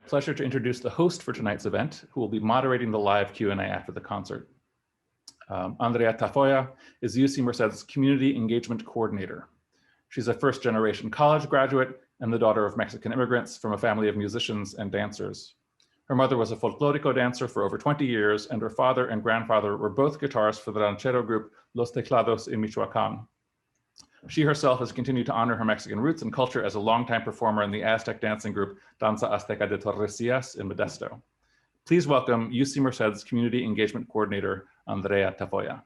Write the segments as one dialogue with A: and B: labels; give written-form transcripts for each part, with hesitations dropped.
A: Pleasure to introduce the host for tonight's event, who will be moderating the live Q&A after the concert. Andrea Tafoya is UC Merced's Community Engagement Coordinator. She's a first-generation college graduate and the daughter of Mexican immigrants from a family of musicians and dancers. Her mother was a folklorico dancer for over 20 years, and her father and grandfather were both guitarists for the ranchero group Los Teclados in Michoacán. She herself has continued to honor her Mexican roots and culture as a longtime performer in the Aztec dancing group Danza Azteca de Tordesillas in Modesto. Please welcome UC Merced's Community Engagement Coordinator, Andrea Tafoya.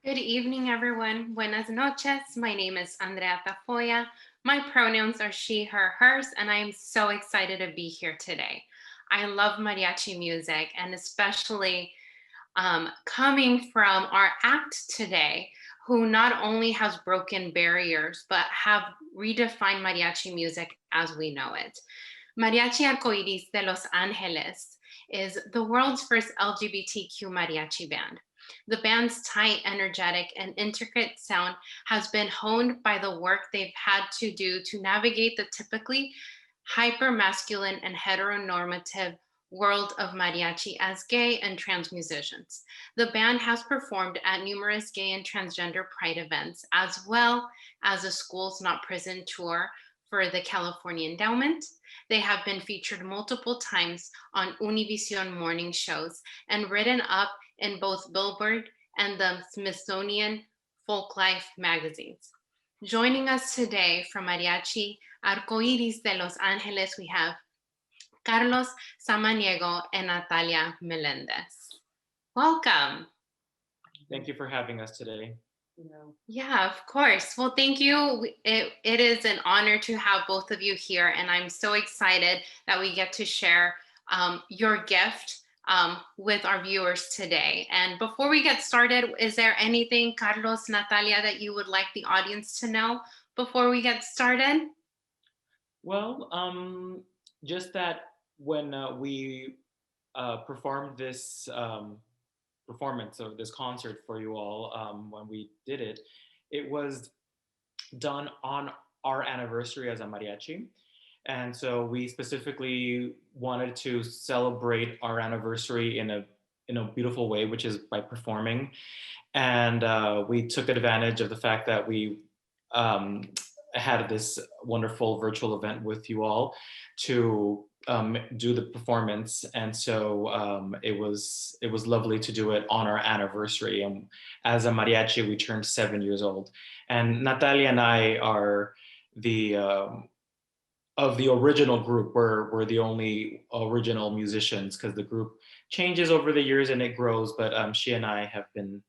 B: Good evening, everyone. Buenas noches. My name is Andrea Tafoya. My pronouns are she, her, hers, and I am so excited to be here today. I love mariachi music, and especially coming from our act today, who not only has broken barriers, but have redefined mariachi music as we know it. Mariachi Arcoiris de Los Angeles is the world's first LGBTQ mariachi band. The band's tight, energetic, and intricate sound has been honed by the work they've had to do to navigate the typically hypermasculine and heteronormative world of mariachi as gay and trans musicians. The band has performed at numerous gay and transgender pride events, as well as a Schools Not Prison tour for the California Endowment. They have been featured multiple times on Univision morning shows and written up in both Billboard and the Smithsonian Folklife magazines. Joining us today from Mariachi Arcoiris de Los Angeles, we have Carlos Samaniego and Natalia Melendez. Welcome.
C: Thank you for having us today.
B: Yeah, of course. Well, thank you. It is an honor to have both of you here, and I'm so excited that we get to share your gift with our viewers today. And before we get started, is there anything, Carlos, Natalia, that you would like the audience to know before we get started?
C: Well, just that when we performed this performance of this concert for you all, when we did it, it was done on our anniversary as a mariachi. And so we specifically wanted to celebrate our anniversary in a beautiful way, which is by performing. And we took advantage of the fact that we had this wonderful virtual event with you all to do the performance. And so it was lovely to do it on our anniversary. And as a mariachi, we turned 7 years old. And Natalia and I are of the original group. We're the only original musicians, because the group changes over the years and it grows, but she and I have been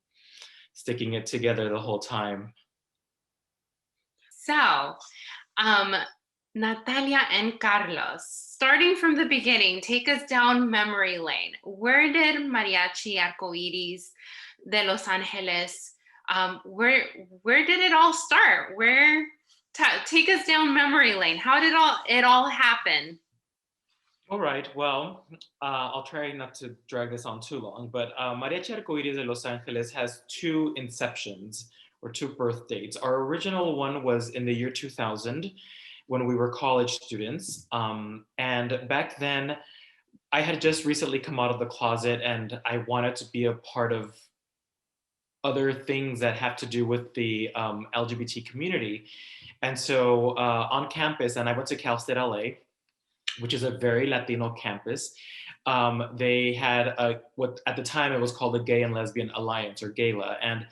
C: sticking it together the whole time.
B: So, Natalia and Carlos, starting from the beginning, take us down memory lane. Where did Mariachi Arcoiris de Los Angeles, where did it all start? Take us down memory lane. How did it all happen?
C: All right, well, I'll try not to drag this on too long, but Mariachi Arcoiris de Los Angeles has two inceptions, or two birth dates. Our original one was in the year 2000, when we were college students. And back then, I had just recently come out of the closet and I wanted to be a part of other things that have to do with the LGBT community. And so on campus, and I went to Cal State LA, which is a very Latino campus, they had what at the time it was called the Gay and Lesbian Alliance, or GALA. And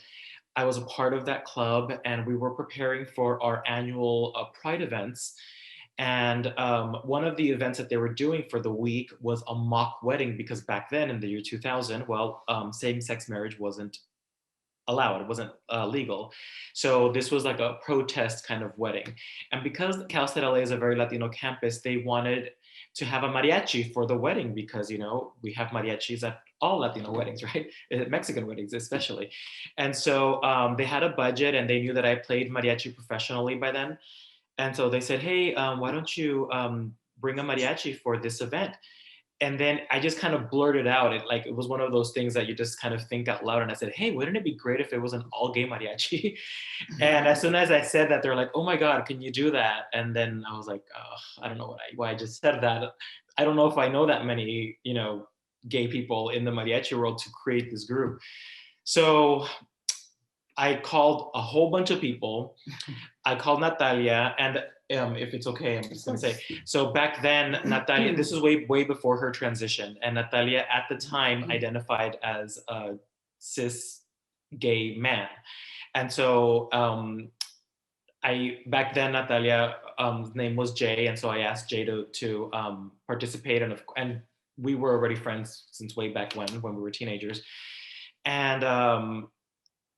C: I was a part of that club, and we were preparing for our annual Pride events. And one of the events that they were doing for the week was a mock wedding, because back then in the year 2000, well, same-sex marriage wasn't allowed, it wasn't legal. So this was like a protest kind of wedding. And because Cal State LA is a very Latino campus, they wanted to have a mariachi for the wedding, because, you know, we have mariachis at all Latino weddings, right? Mexican weddings especially. And so they had a budget, and they knew that I played mariachi professionally by then. And so they said, hey, why don't you bring a mariachi for this event? And then I just kind of blurted out. It was one of those things that you just kind of think out loud. And I said, hey, wouldn't it be great if it was an all gay mariachi? And as soon as I said that, they're like, oh my God, can you do that? And then I was like, oh, I don't know why I just said that. I don't know if I know that many, gay people in the mariachi world to create this group. So I called a whole bunch of people. I called Natalia, and if it's okay, I'm just going to say. So back then, Natalia, this is way before her transition, and Natalia at the time identified as a cis gay man, and so back then Natalia's name was Jay, and so I asked Jay to participate, and we were already friends since way back when we were teenagers, and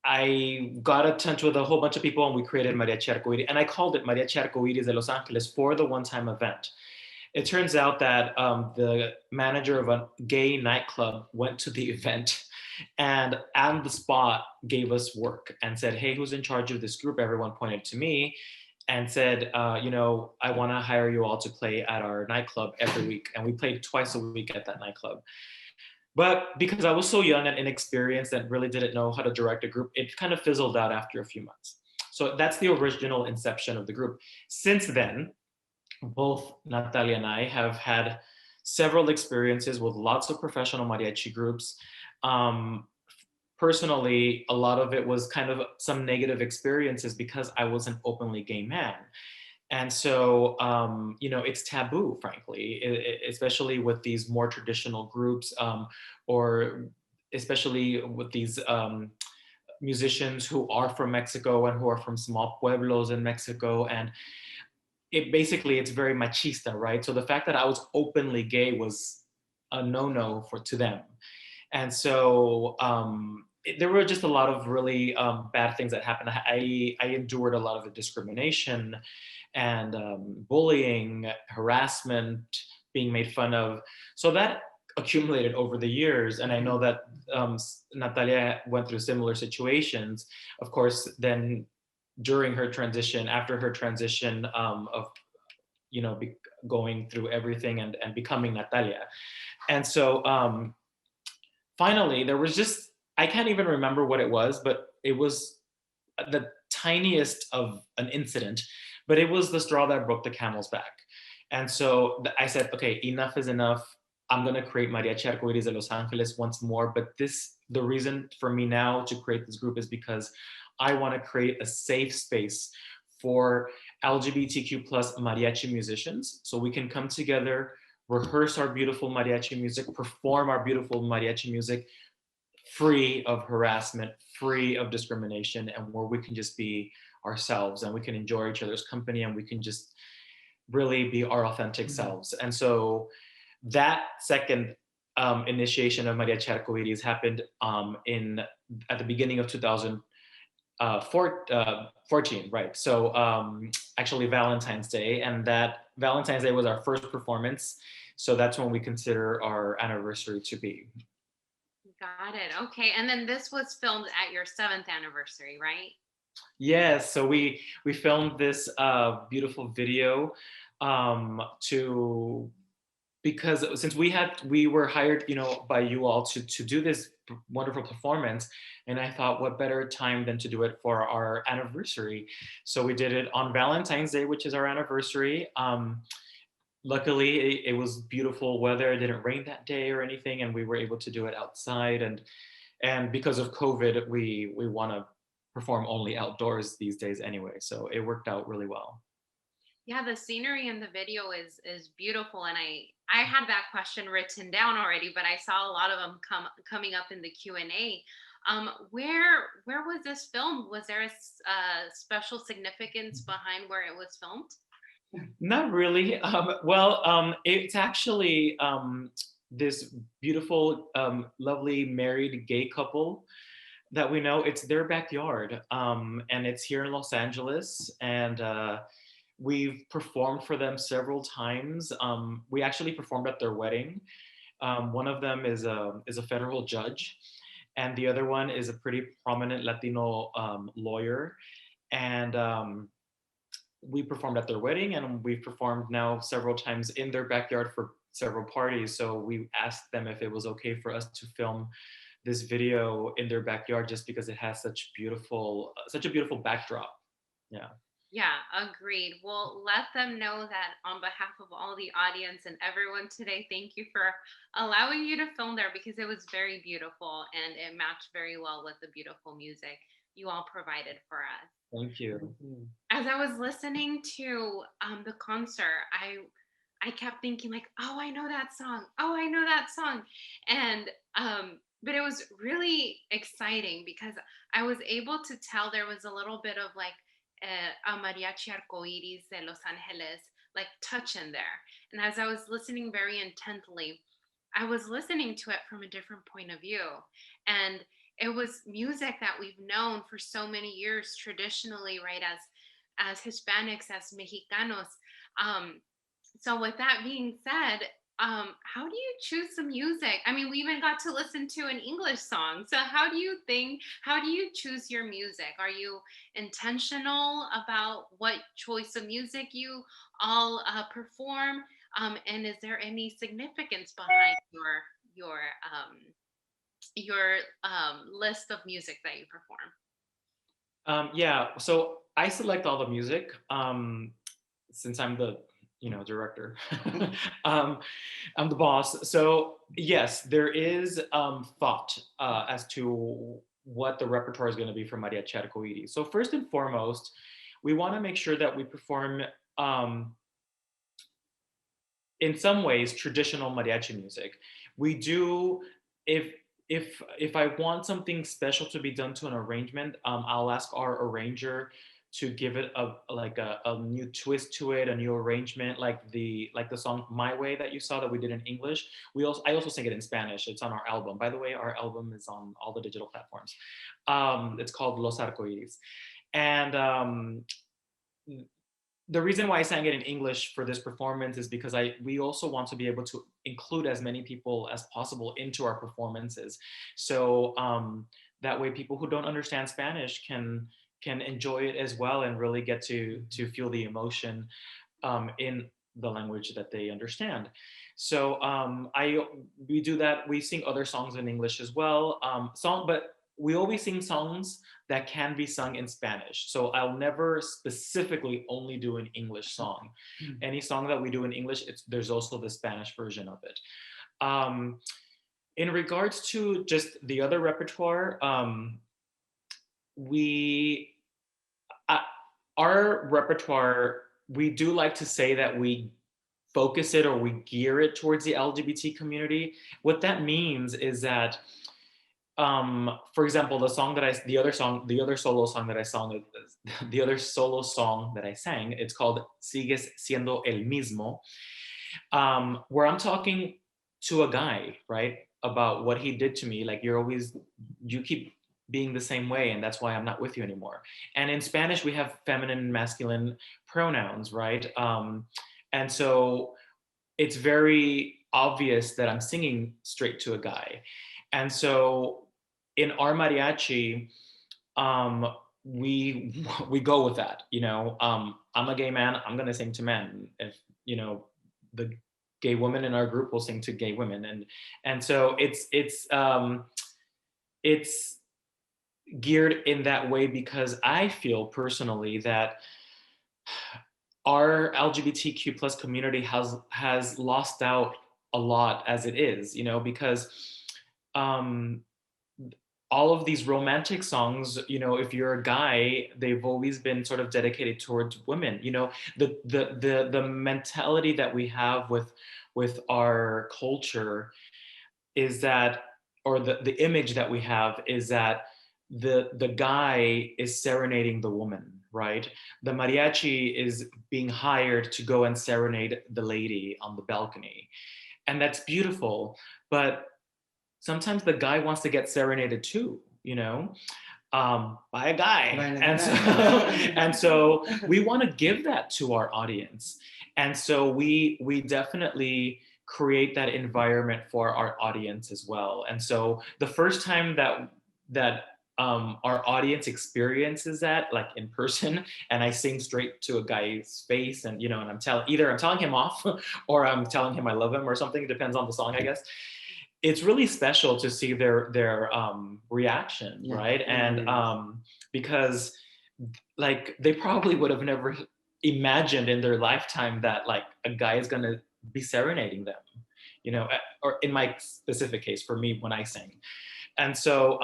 C: I got in touch with a whole bunch of people, and we created Mariachi Arcoiris, and I called it Mariachi Arcoiris de Los Angeles for the one-time event. It turns out that the manager of a gay nightclub went to the event and on the spot gave us work and said, hey, who's in charge of this group? Everyone pointed to me and said, I want to hire you all to play at our nightclub every week. And we played twice a week at that nightclub. But because I was so young and inexperienced and really didn't know how to direct a group, it kind of fizzled out after a few months. So that's the original inception of the group. Since then, both Natalia and I have had several experiences with lots of professional mariachi groups. Personally, a lot of it was kind of some negative experiences because I was an openly gay man. And so, it's taboo, frankly, especially with these more traditional groups, or especially with these musicians who are from Mexico and who are from small pueblos in Mexico. And it's very machista, right? So the fact that I was openly gay was a no-no to them. And so there were just a lot of really bad things that happened. I endured a lot of the discrimination and bullying, harassment, being made fun of. So that accumulated over the years. And I know that Natalia went through similar situations. Of course, then during her transition, after her transition of, going through everything and becoming Natalia. And so finally, there was just, I can't even remember what it was, but it was the tiniest of an incident, but it was the straw that broke the camel's back. And so I said, okay, enough is enough. I'm going to create Mariachi Arcoiris de Los Angeles once more. But the reason for me now to create this group is because I want to create a safe space for LGBTQ plus mariachi musicians so we can come together, rehearse our beautiful mariachi music, perform our beautiful mariachi music free of harassment, free of discrimination, and where we can just be ourselves and we can enjoy each other's company and we can just really be our authentic selves. And so that second initiation of Mariachi Arcoiris happened at the beginning of 2014, right? So actually Valentine's Day, and that Valentine's Day was our first performance. So that's when we consider our anniversary to be.
B: Got it. Okay. And then this was filmed at your 7th anniversary, right?
C: Yes. So we filmed this beautiful video because since we were hired, by you all to do this wonderful performance, and I thought, what better time than to do it for our anniversary? So we did it on Valentine's Day, which is our anniversary. Luckily, it was beautiful weather. It didn't rain that day or anything, and we were able to do it outside. And because of COVID, we want to perform only outdoors these days anyway. So it worked out really well.
B: Yeah, the scenery in the video is beautiful, and I had that question written down already, but I saw a lot of them coming up in the Q&A. Where was this filmed? Was there a special significance behind where it was filmed?
C: Not really. It's actually this beautiful, lovely married gay couple that we know. It's their backyard, and it's here in Los Angeles, and we've performed for them several times. We actually performed at their wedding. One of them is a federal judge, and the other one is a pretty prominent Latino lawyer, and we performed at their wedding, and we've performed now several times in their backyard for several parties. So we asked them if it was okay for us to film this video in their backyard, just because it has such a beautiful backdrop. Yeah.
B: Yeah, agreed. Well, let them know that on behalf of all the audience and everyone today, thank you for allowing you to film there, because it was very beautiful and it matched very well with the beautiful music you all provided for us.
C: Thank you.
B: As I was listening to the concert, I kept thinking like, oh, I know that song. Oh, I know that song. And but it was really exciting because I was able to tell there was a little bit of like a Mariachi Arcoiris de Los Angeles like touch in there. And as I was listening very intently, I was listening to it from a different point of view. And it was music that we've known for so many years traditionally, right? As Hispanics, as Mexicanos. Um, so with that being said, how do you choose the music? I mean, we even got to listen to an English song. So how do you choose your music? Are you intentional about what choice of music you all perform? And is there any significance behind your list of music that you perform?
C: Yeah, so I select all the music, since I'm the director. um, I'm the boss. So yes, there is thought as to what the repertoire is going to be for Mariachi Arcoiris. So first and foremost, we want to make sure that we perform in some ways traditional mariachi music. We do, if I want something special to be done to an arrangement, I'll ask our arranger to give it a new twist to it, a new arrangement, like the song My Way that you saw that we did in English. I also sing it in Spanish. It's on our album. By the way, our album is on all the digital platforms. It's called Los Arcoiris. And the reason why I sang it in English for this performance is because we also want to be able to include as many people as possible into our performances. So that way people who don't understand Spanish can enjoy it as well and really get to feel the emotion in the language that they understand. So we do that. We sing other songs in English as well. But we always sing songs that can be sung in Spanish. So I'll never specifically only do an English song. Any song that we do in English, there's also the Spanish version of it. In regards to just the other repertoire, our repertoire, we do like to say that we focus it or we gear it towards the LGBT community. What that means is that, for example, the other solo song that I sang, it's called Sigues Siendo El Mismo, where I'm talking to a guy, right, about what he did to me. Like, you keep being the same way, and that's why I'm not with you anymore. And in Spanish, we have feminine and masculine pronouns, right? And so it's very obvious that I'm singing straight to a guy. And so in our mariachi, we go with that. I'm a gay man. I'm gonna sing to men. If the gay woman in our group will sing to gay women, and so it's geared in that way because I feel personally that our LGBTQ plus community has lost out a lot as it is, because all of these romantic songs, if you're a guy, they've always been sort of dedicated towards women. The mentality that we have with our culture is that, or the image that we have is that the guy is serenading the woman, right? The mariachi is being hired to go and serenade the lady on the balcony. And that's beautiful, but sometimes the guy wants to get serenaded too, by a guy. And so we want to give that to our audience. And so we definitely create that environment for our audience as well. And so the first time that our audience experiences that like in person, and I sing straight to a guy's face, and and I'm telling him off or I'm telling him I love him or something. It depends on the song, I guess. It's really special to see their reaction, right? And because like they probably would have never imagined in their lifetime that like a guy is gonna be serenading them, or in my specific case for me when I sing. And so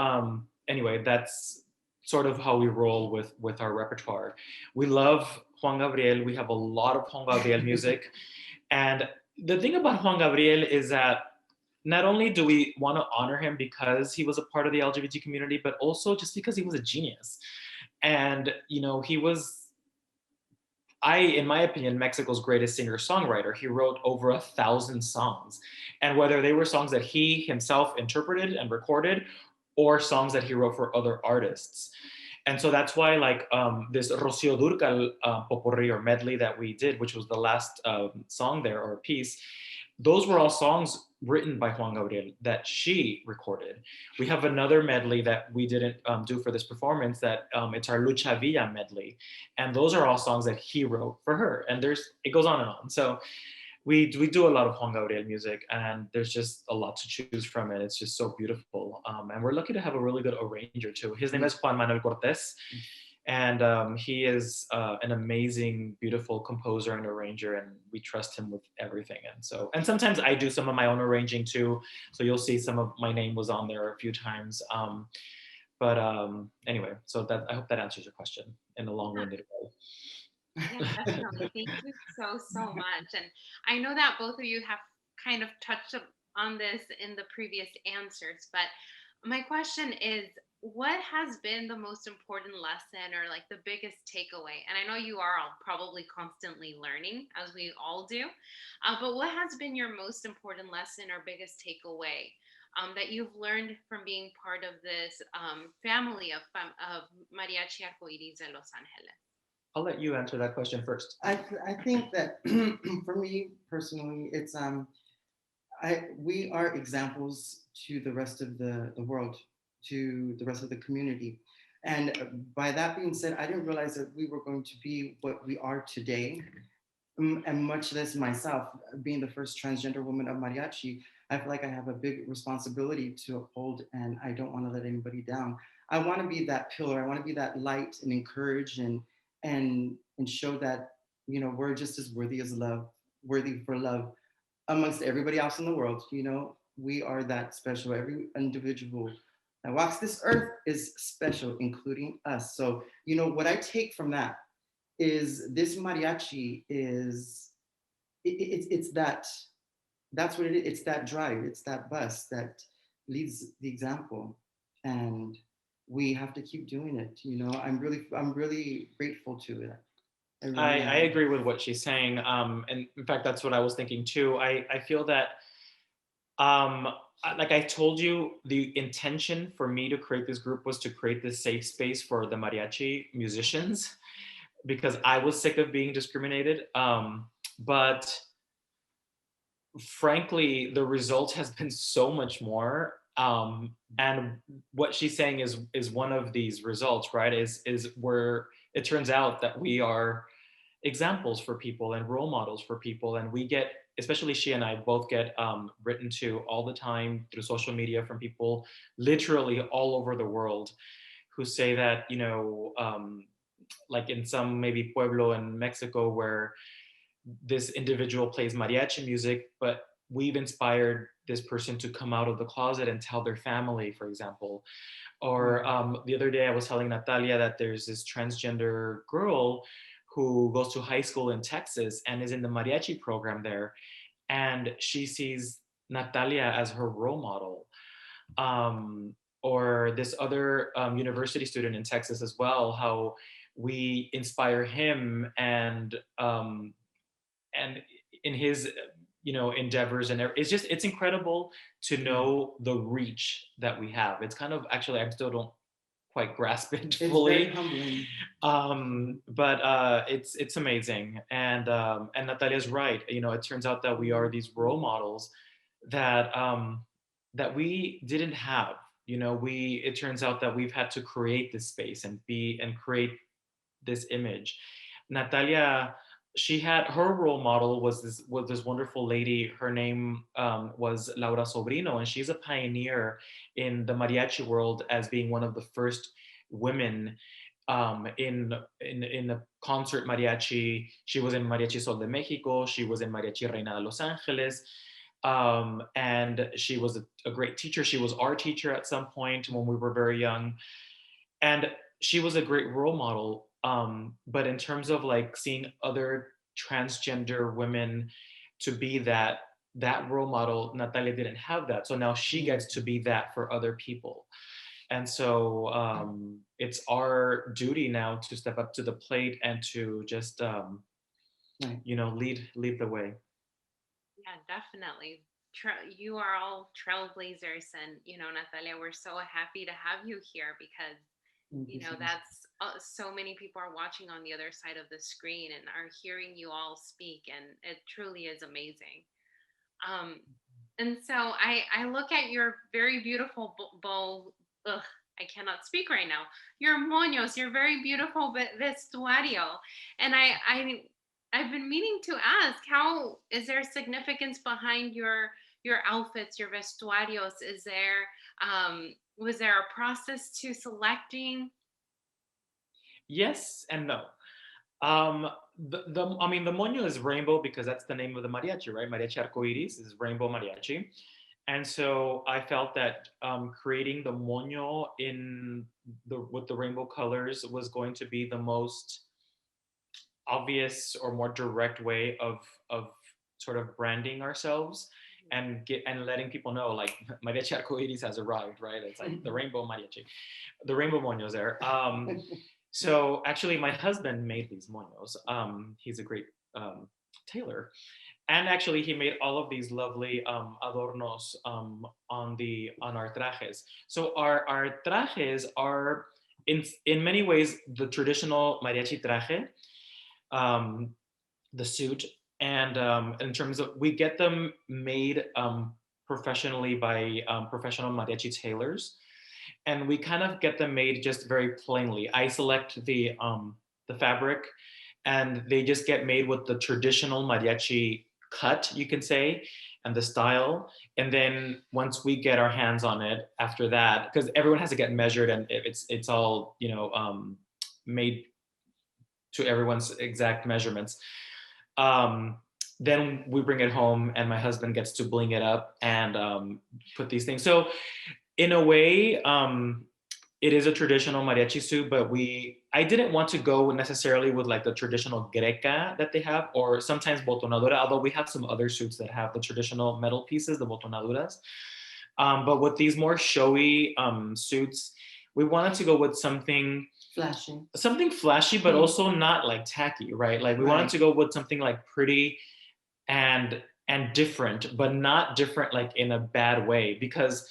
C: anyway, that's sort of how we roll with our repertoire. We love Juan Gabriel. We have a lot of Juan Gabriel music. And the thing about Juan Gabriel is that not only do we want to honor him because he was a part of the LGBT community, but also just because he was a genius. And, he was, in my opinion, Mexico's greatest singer-songwriter. He wrote over 1,000 songs. And whether they were songs that he himself interpreted and recorded, or songs that he wrote for other artists. And so that's why like this Rocío Dúrcal potpourri or medley that we did, which was the last song there or piece, those were all songs written by Juan Gabriel that she recorded. We have another medley that we didn't do for this performance that it's our Lucha Villa medley. And those are all songs that he wrote for her. And it goes on and on. So we do a lot of Juan Gabriel music, and there's just a lot to choose from, and it's just so beautiful. And we're lucky to have a really good arranger too. His name is Juan Manuel Cortés, and he is an amazing, beautiful composer and arranger, and we trust him with everything. And sometimes I do some of my own arranging too. So you'll see some of my name was on there a few times. But anyway, so I hope that answers your question in a long-winded way.
B: Yeah, definitely. Thank you so much. And I know that both of you have kind of touched on this in the previous answers, but my question is, what has been the most important lesson or like the biggest takeaway? And I know you are all probably constantly learning, as we all do, but what has been your most important lesson or biggest takeaway that you've learned from being part of this family of Mariachi Arcoiris in Los Angeles?
C: I'll let you answer that question first.
D: I think that for me personally, it's we are examples to the rest of the world, to the rest of the community. And by that being said, I didn't realize that we were going to be what we are today, and much less myself, being the first transgender woman of mariachi. I feel like I have a big responsibility to uphold, and I don't want to let anybody down. I want to be that pillar. I want to be that light and encourage and show that we're just as worthy for love amongst everybody else in the world. We are that special. Every individual that walks this earth is special, including us. So what I take from that is this mariachi is it's that's what it is. It's that drive, it's that bus that leads the example, and we have to keep doing it. I'm really grateful to it.
C: I agree with what she's saying. And in fact, that's what I was thinking too. I feel that, like I told you, the intention for me to create this group was to create this safe space for the mariachi musicians, because I was sick of being discriminated. But frankly, the result has been so much more. And what she's saying is one of these results, right? Is where it turns out that we are examples for people and role models for people, and we get, especially she and I both get written to all the time through social media from people literally all over the world who say that like in some maybe pueblo in Mexico where this individual plays mariachi music, but we've inspired this person to come out of the closet and tell their family, for example. Or the other day I was telling Natalia that there's this transgender girl who goes to high school in Texas and is in the mariachi program there. And she sees Natalia as her role model. Or this other university student in Texas as well, how we inspire him and in his endeavors, and it's incredible to know the reach that we have. It's kind of, actually I still don't quite grasp it fully.
D: It's very humbling.
C: But it's amazing, and Natalia's right. It turns out that we are these role models that that we didn't have You know, it turns out that we've had to create this space and create this image. Natalia, she had, her role model was this wonderful lady. Her name was Laura Sobrino, and she's a pioneer in the mariachi world as being one of the first women in the concert mariachi. She was in Mariachi Sol de Mexico. She was in Mariachi Reina de Los Angeles. And she was a great teacher. She was our teacher at some point when we were very young. And she was a great role model. But in terms of like seeing other transgender women to be that role model, Natalia didn't have that. So now she gets to be that for other people. And so it's our duty now to step up to the plate and to just, you know, lead the way.
B: Yeah, definitely. You are all trailblazers, and Natalia, we're so happy to have you here because that's so many people are watching on the other side of the screen and are hearing you all speak, and it truly is amazing. And so I look at your very beautiful bow. Ugh, I cannot speak right now. Your moños, your very beautiful vestuario, and I've been meaning to ask, how is there significance behind your outfits, your vestuarios? Is there was there a process to selecting?
C: Yes and no. I mean, the moño is rainbow because that's the name of the mariachi, right? Mariachi Arcoiris is rainbow mariachi. And so I felt that creating the moño with the rainbow colors was going to be the most obvious or more direct way of sort of branding ourselves and letting people know, like, Mariachi Arcoiris has arrived, right? It's like the rainbow mariachi, the rainbow moños there. So actually, my husband made these moños. He's a great tailor, and actually, he made all of these lovely adornos on our trajes. So our trajes are in many ways the traditional mariachi traje, the suit, and in terms of, we get them made professionally by professional mariachi tailors, and we kind of get them made just very plainly. I select the fabric, and they just get made with the traditional mariachi cut, you can say, and the style. And then once we get our hands on it, after that, because everyone has to get measured, and it's all made to everyone's exact measurements. Then we bring it home, and my husband gets to bling it up and put these things. So in a way, it is a traditional mariachi suit, but I didn't want to go necessarily with like the traditional greca that they have, or sometimes botonadura, although we have some other suits that have the traditional metal pieces, the botonaduras. But with these more showy suits, we wanted to go with something flashy, but also not like tacky, right? Like we wanted to go with something like pretty and different, but not different like in a bad way, because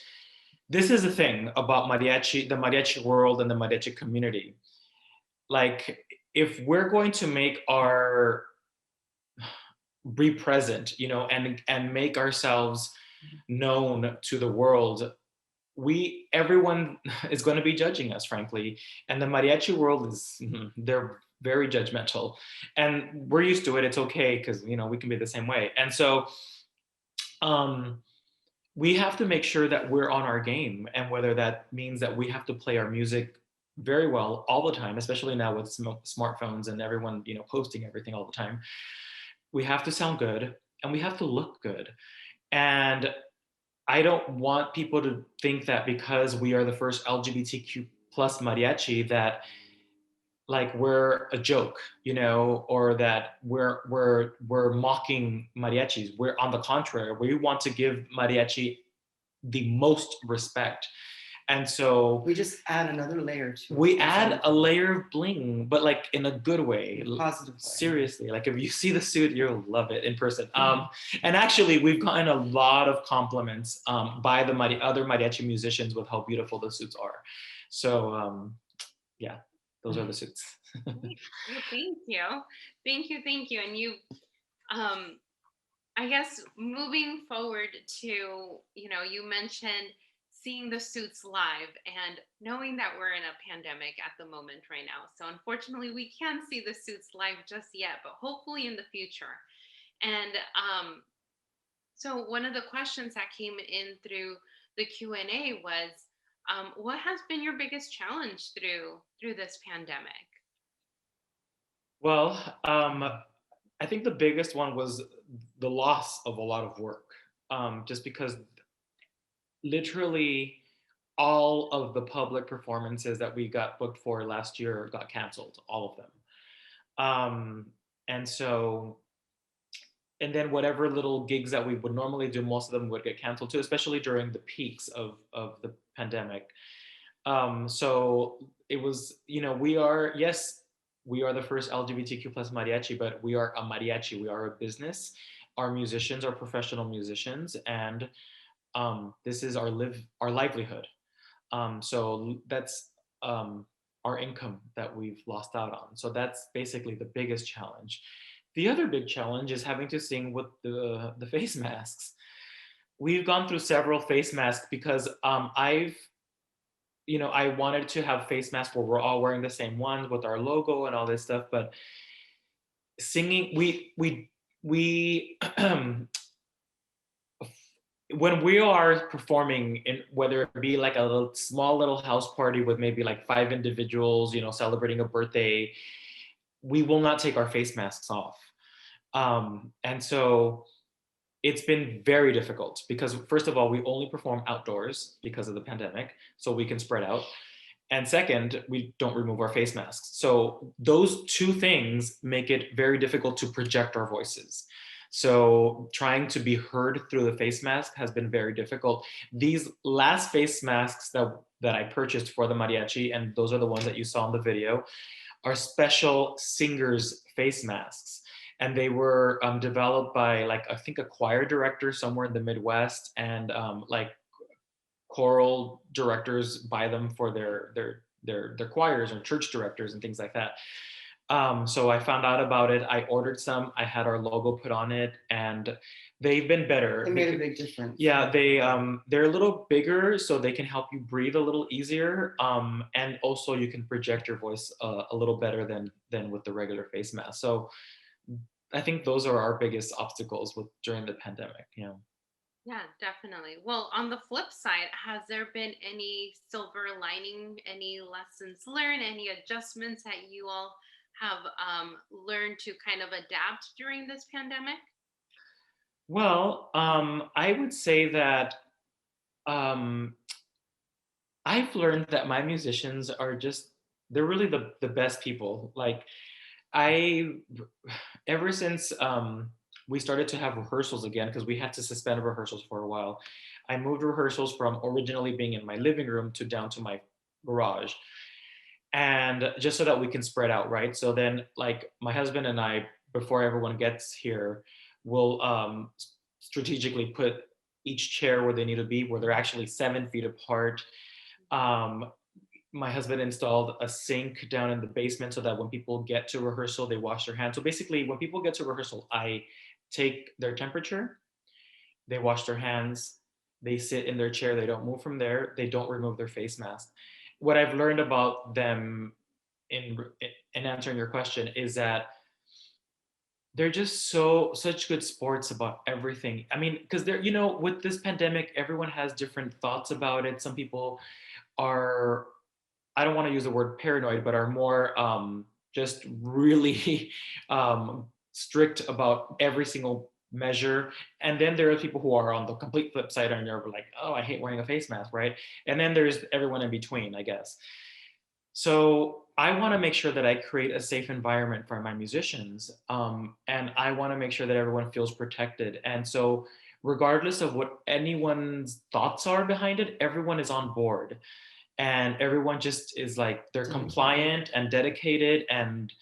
C: this is the thing about mariachi, the mariachi world and the mariachi community. Like, if we're going to make be present, and make ourselves known to the world, everyone is going to be judging us, frankly. And the mariachi world they're very judgmental, and we're used to it. It's okay, because we can be the same way. And so we have to make sure that we're on our game, and whether that means that we have to play our music very well all the time, especially now with smartphones and everyone posting everything all the time. We have to sound good, and we have to look good. And I don't want people to think that because we are the first LGBTQ plus mariachi that like we're a joke, or that we're mocking mariachis. We're, on the contrary, we want to give mariachi the most respect. And so
D: we just add another layer to it.
C: We add a layer of bling, but like in a good way,
D: positive way.
C: Seriously, like if you see the suit, you'll love it in person. And actually, we've gotten a lot of compliments by the other mariachi musicians with how beautiful the suits are. So yeah, those are the suits.
B: Well, thank you. And you, I guess moving forward to, you mentioned seeing the suits live and knowing that we're in a pandemic at the moment right now. So unfortunately, we can't see the suits live just yet, but hopefully in the future. And so one of the questions that came in through the Q&A was, what has been your biggest challenge through this pandemic?
C: Well, I think the biggest one was the loss of a lot of work, just because literally all of the public performances that we got booked for last year got canceled, all of them. And so, and then whatever little gigs that we would normally do, most of them would get canceled too, especially during the peaks of the pandemic. So it was, we are, yes, we are the first LGBTQ plus mariachi, but we are a mariachi, we are a business. Our musicians are professional musicians, and this is our livelihood. So that's our income that we've lost out on. So that's basically the biggest challenge. The other big challenge is having to sing with the face masks. We've gone through several face masks because I wanted to have face masks where we're all wearing the same ones with our logo and all this stuff, but singing, we when we are performing, in whether it be like a small little house party with maybe like 5 individuals, celebrating a birthday, we will not take our face masks off. And so it's been very difficult because, first of all, we only perform outdoors because of the pandemic, so we can spread out. And second, we don't remove our face masks. So those two things make it very difficult to project our voices. So trying to be heard through the face mask has been very difficult. These last face masks that I purchased for the mariachi, and those are the ones that you saw in the video, are special singers face masks. And they were developed by, like, I think a choir director somewhere in the Midwest, and like choral directors buy them for their choirs, or church directors and things like that. So I found out about it. I ordered some. I had our logo put on it, and they've been better.
D: It made a big difference.
C: Yeah, they're a little bigger, so they can help you breathe a little easier, and also you can project your voice a little better than with the regular face mask. So I think those are our biggest obstacles during the pandemic. Yeah.
B: Yeah, definitely. Well, on the flip side, has there been any silver lining, any lessons learned, any adjustments that you all have learned to kind of adapt during this pandemic?
C: Well, I would say that um, I've learned that my musicians are they're really the best people. Like, I, ever since we started to have rehearsals again, because we had to suspend rehearsals for a while, I moved rehearsals from originally being in my living room to down to my garage. And just so that we can spread out, right? So then, like, my husband and I, before everyone gets here, will strategically put each chair where they need to be, where they're actually 7 feet apart. My husband installed a sink down in the basement so that when people get to rehearsal, they wash their hands. So basically, when people get to rehearsal, I take their temperature, they wash their hands, they sit in their chair, they don't move from there, they don't remove their face mask. What I've learned about them in answering your question is that they're just such good sports about everything. I mean, because they're, with this pandemic, everyone has different thoughts about it. Some people are, I don't want to use the word paranoid, but are more just really strict about every single measure. And then there are people who are on the complete flip side, and they're like, oh, I hate wearing a face mask, right? And then there's everyone in between, I guess. So I want to make sure that I create a safe environment for my musicians, and I want to make sure that everyone feels protected. And so, regardless of what anyone's thoughts are behind it, everyone is on board, and everyone just is like, they're compliant and dedicated, and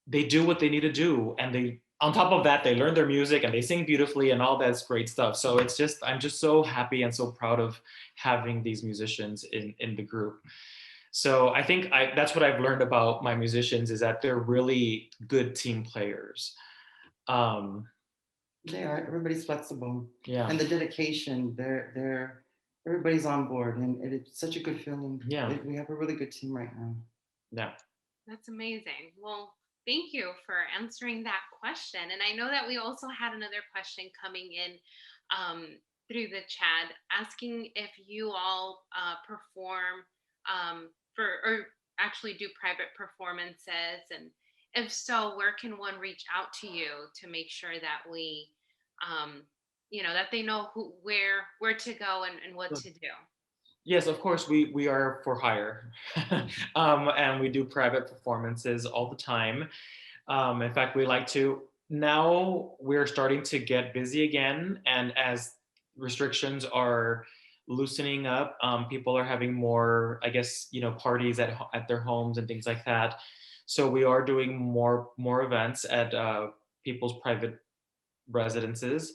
C: they do what they need to do. And they, on top of that, they learn their music and they sing beautifully and all that's great stuff. So I'm just so happy and so proud of having these musicians in the group. So I think that's what I've learned about my musicians, is that they're really good team players.
D: They are. Everybody's flexible.
C: Yeah.
D: And the dedication, everybody's on board, and it's such a good feeling.
C: Yeah.
D: We have a really good team right now.
C: Yeah.
B: That's amazing. Well, thank you for answering that question. And I know that we also had another question coming in through the chat asking if you all perform or actually do private performances. And if so, where can one reach out to you to make sure that we, that they know where to go and what to do?
C: Yes, of course, we are for hire. And we do private performances all the time. In fact, we like to, now we're starting to get busy again. And as restrictions are loosening up, people are having more, I guess, parties at their homes and things like that. So we are doing more events at people's private residences.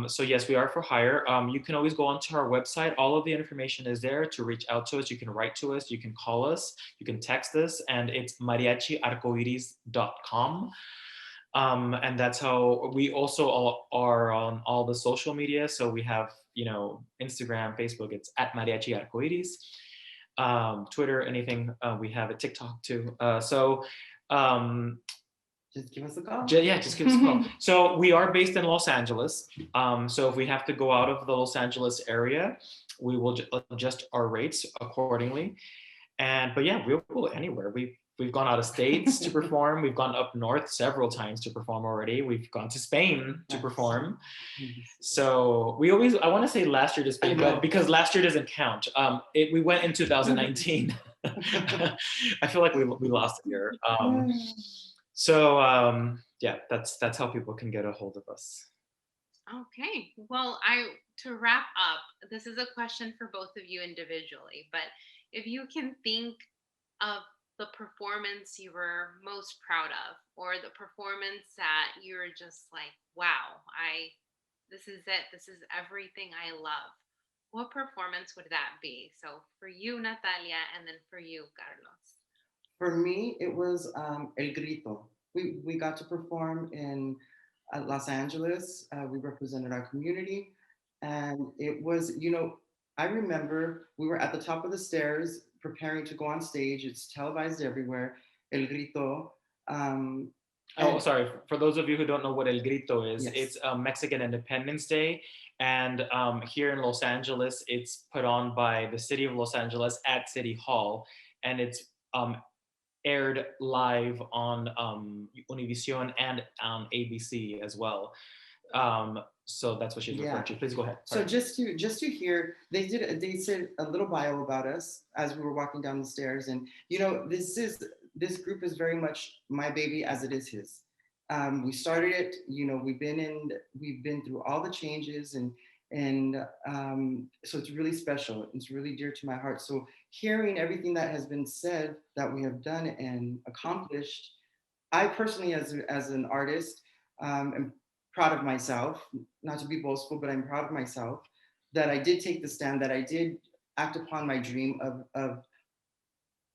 C: So yes, we are for hire. You can always go onto our website. All of the information is there to reach out to us. You can write to us, you can call us, you can text us, and it's mariachiarcoiris.com. And that's how we also are on all the social media. So we have, Instagram, Facebook, it's at Mariachi Arcoiris. Twitter, anything, we have a TikTok too.
D: Just give us a call.
C: Just give us a call. So we are based in Los Angeles. So if we have to go out of the Los Angeles area, we will adjust our rates accordingly. But yeah, we'll go anywhere. We've gone out of states to perform. We've gone up north several times to perform already. We've gone to Spain to perform. So I want to say last year to Spain, but because last year doesn't count. We went in 2019. I feel like we lost a year. So that's how people can get a hold of us.
B: Okay. Well, to wrap up, this is a question for both of you individually, but if you can think of the performance you were most proud of, or the performance that you're just like, wow, this is it. This is everything I love. What performance would that be? So for you, Natalia, and then for you, Carlos.
D: For me, it was El Grito. We got to perform in Los Angeles. We represented our community. And it was, I remember we were at the top of the stairs preparing to go on stage. It's televised everywhere. El Grito.
C: Sorry. For those of you who don't know what El Grito is,
D: yes.
C: It's Mexican Independence Day. And here in Los Angeles, it's put on by the city of Los Angeles at City Hall. And it's aired live on Univision and on ABC as well. So that's what she's referring to. Please go ahead.
D: Sorry. So just to hear, they said a little bio about us as we were walking down the stairs, and this group is very much my baby as it is his. We started it, we've been through all the changes, and so it's really special. It's really dear to my heart. So hearing everything that has been said that we have done and accomplished, I personally, as an artist, am proud of myself, not to be boastful, but I'm proud of myself that I did take the stand, that I did act upon my dream of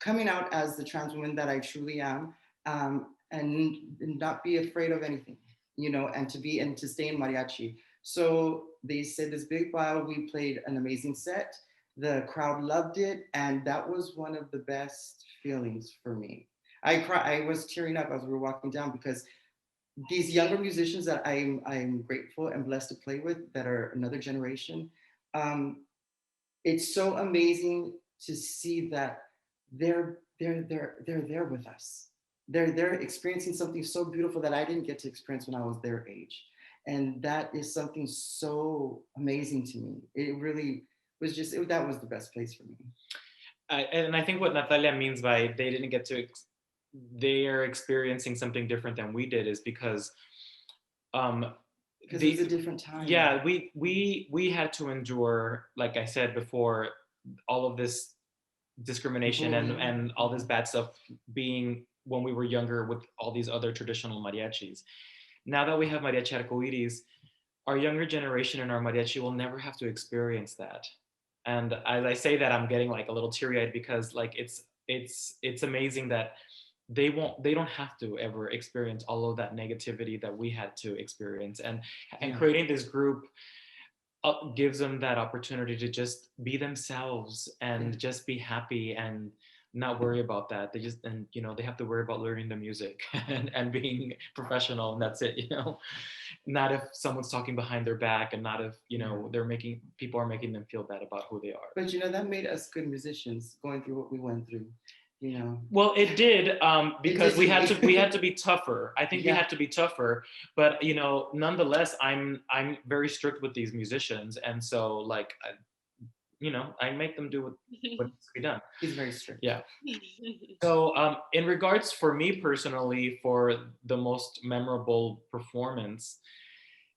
D: coming out as the trans woman that I truly am, and not be afraid of anything, and to stay in mariachi. So they said this big bio, we played an amazing set. The crowd loved it, and that was one of the best feelings for me. I was tearing up as we were walking down, because these younger musicians that I'm grateful and blessed to play with, that are another generation, it's so amazing to see that they're there with us. They're experiencing something so beautiful that I didn't get to experience when I was their age. And that is something so amazing to me. It really was that was the best place for me.
C: And I think what Natalia means by they didn't get to, they are experiencing something different than we did, is because
D: it was a different time.
C: Yeah, we had to endure, like I said before, all of this discrimination and all this bad stuff being when we were younger with all these other traditional mariachis. Now that we have Mariachi Arcoiris, our younger generation in our mariachi will never have to experience that. And as I say that, I'm getting like a little teary-eyed, because like it's amazing that they don't have to ever experience all of that negativity that we had to experience. And creating this group, gives them that opportunity to just be themselves and just be happy and not worry about that. They just, and you know, they have to worry about learning the music and being professional, and that's it, you know. Not if someone's talking behind their back, and not if, you know, people are making them feel bad about who they are.
D: But you know, that made us good musicians, going through what we went through, you know.
C: Well, it did, because we had to be tougher. I think we
D: Yeah.
C: had to be tougher, but you know, nonetheless, I'm very strict with these musicians, and so like, you know, I make them do what needs to be done.
D: He's very strict.
C: Yeah. So in regards for me personally, for the most memorable performance,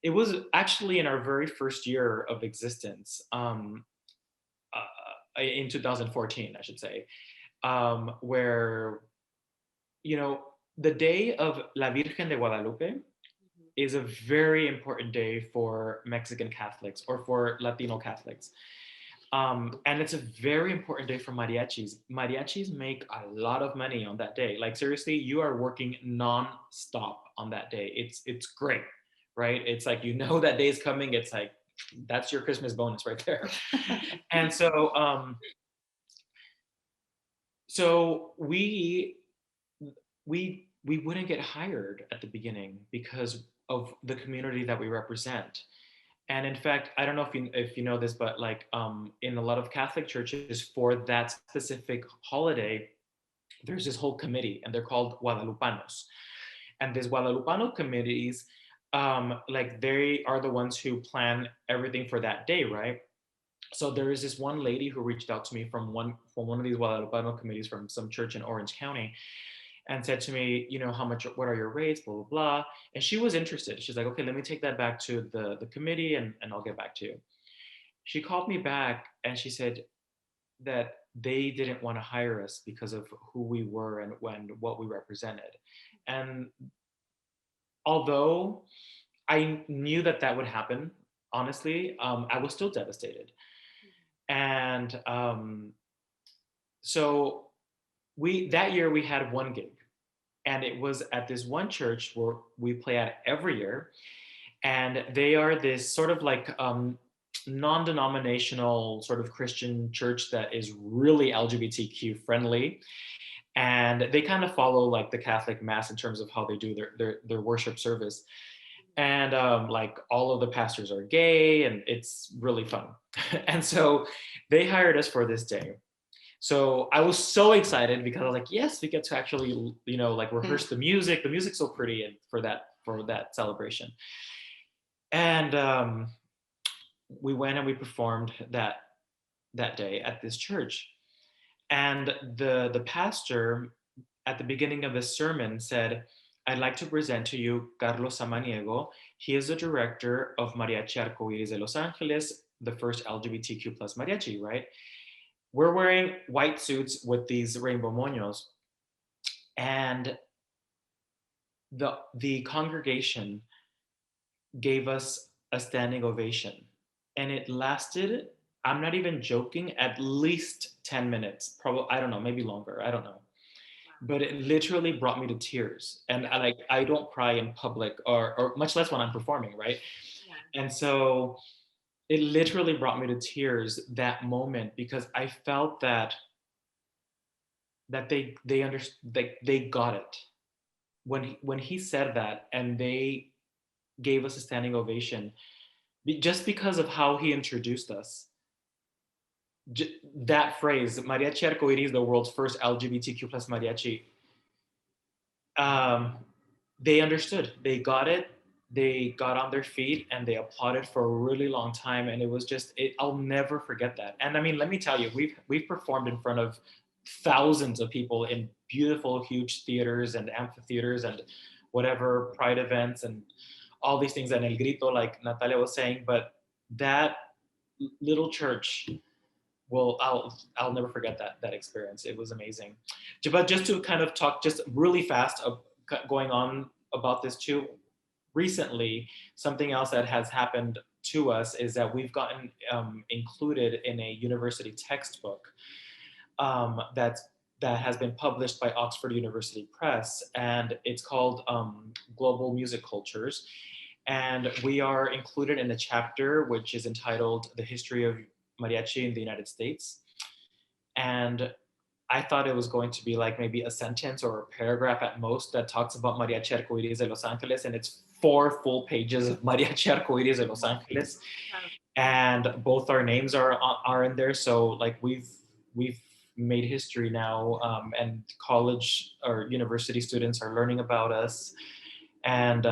C: it was actually in our very first year of existence, in 2014, I should say, where, you know, the day of La Virgen de Guadalupe is a very important day for Mexican Catholics or for Latino Catholics. And it's a very important day for mariachis. Mariachis make a lot of money on that day. Like seriously, you are working non-stop on that day. It's great, right? It's like, you know, that day is coming. It's like, that's your Christmas bonus right there. And so we wouldn't get hired at the beginning because of the community that we represent. And in fact, I don't know if you know this, but like in a lot of Catholic churches, for that specific holiday, there's this whole committee, and they're called Guadalupanos. And these Guadalupano committees, like they are the ones who plan everything for that day, right? So there is this one lady who reached out to me from one of these Guadalupano committees from some church in Orange County, and said to me, you know, what are your rates, blah, blah, blah. And she was interested. She's like, okay, let me take that back to the committee, and I'll get back to you. She called me back and she said that they didn't want to hire us because of who we were and what we represented. And although I knew that would happen, honestly, I was still devastated. And so that year we had one gig, and it was at this one church where we play at every year. And they are this sort of like non-denominational sort of Christian church that is really LGBTQ friendly. And they kind of follow like the Catholic Mass in terms of how they do their worship service. And like all of the pastors are gay, and it's really fun. And so they hired us for this day. So I was so excited because I was like, yes, we get to actually, you know, like rehearse the music. The music's so pretty, and for that celebration. And we went and we performed that day at this church. And the pastor at the beginning of his sermon said, I'd like to present to you Carlos Samaniego. He is the director of Mariachi Arcoiris de Los Angeles, the first LGBTQ plus mariachi, right? We're wearing white suits with these rainbow moños. And the congregation gave us a standing ovation. And it lasted, I'm not even joking, at least 10 minutes. Probably, I don't know, maybe longer, I don't know. But it literally brought me to tears. And I don't cry in public, or much less when I'm performing, right? Yeah. And so it literally brought me to tears, that moment, because I felt that they understood, they got it. When he said that, and they gave us a standing ovation, just because of how he introduced us. That phrase, Mariachi Arcoiris, the world's first LGBTQ plus mariachi, they understood, they got it, they got on their feet, and they applauded for a really long time. And it was just, I'll never forget that. And I mean, let me tell you, we've performed in front of thousands of people in beautiful, huge theaters and amphitheaters and whatever, pride events and all these things, and El Grito, like Natalia was saying. But that little church, well, I'll never forget that experience. It was amazing. But just to kind of talk just really fast going on about this too, recently, something else that has happened to us is that we've gotten included in a university textbook that has been published by Oxford University Press, and it's called Global Music Cultures. And we are included in a chapter which is entitled The History of Mariachi in the United States. And I thought it was going to be like maybe a sentence or a paragraph at most that talks about Mariachi Arcoiris de Los Angeles, and it's 4 full pages of Mariachi Arcoiris de Los Angeles, and both our names are in there. So like we've made history now, and college or university students are learning about us, and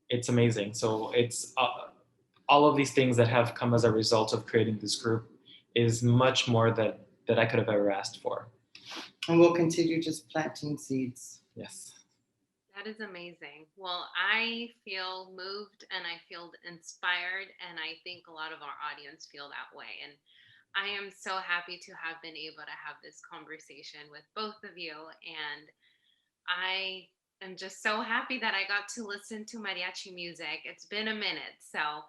C: it's amazing. So it's all of these things that have come as a result of creating this group is much more that I could have ever asked for.
D: And we'll continue just planting seeds.
C: Yes.
B: That is amazing. Well, I feel moved and I feel inspired, and I think a lot of our audience feel that way. And I am so happy to have been able to have this conversation with both of you. And I am just so happy that I got to listen to mariachi music. It's been a minute. So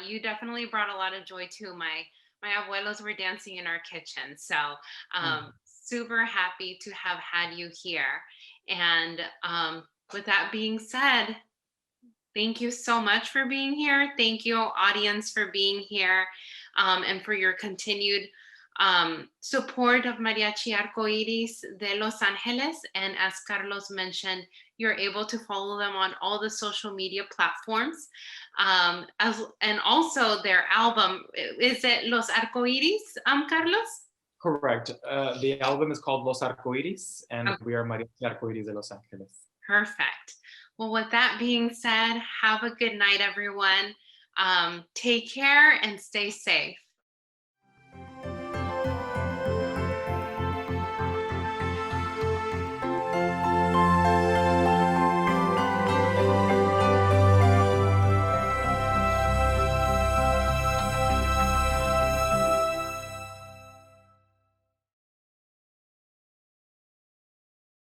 B: you definitely brought a lot of joy too. My abuelos were dancing in our kitchen. So super happy to have had you here. And with that being said, thank you so much for being here. Thank you, audience, for being here, and for your continued support of Mariachi Arcoiris de Los Angeles. And as Carlos mentioned, you're able to follow them on all the social media platforms. And also their album, is it Los Arcoiris, Carlos?
C: Correct. The album is called Los Arcoiris, and we are Mariachi Arcoiris de Los Angeles.
B: Perfect. Well, with that being said, have a good night, everyone. Take care and stay safe.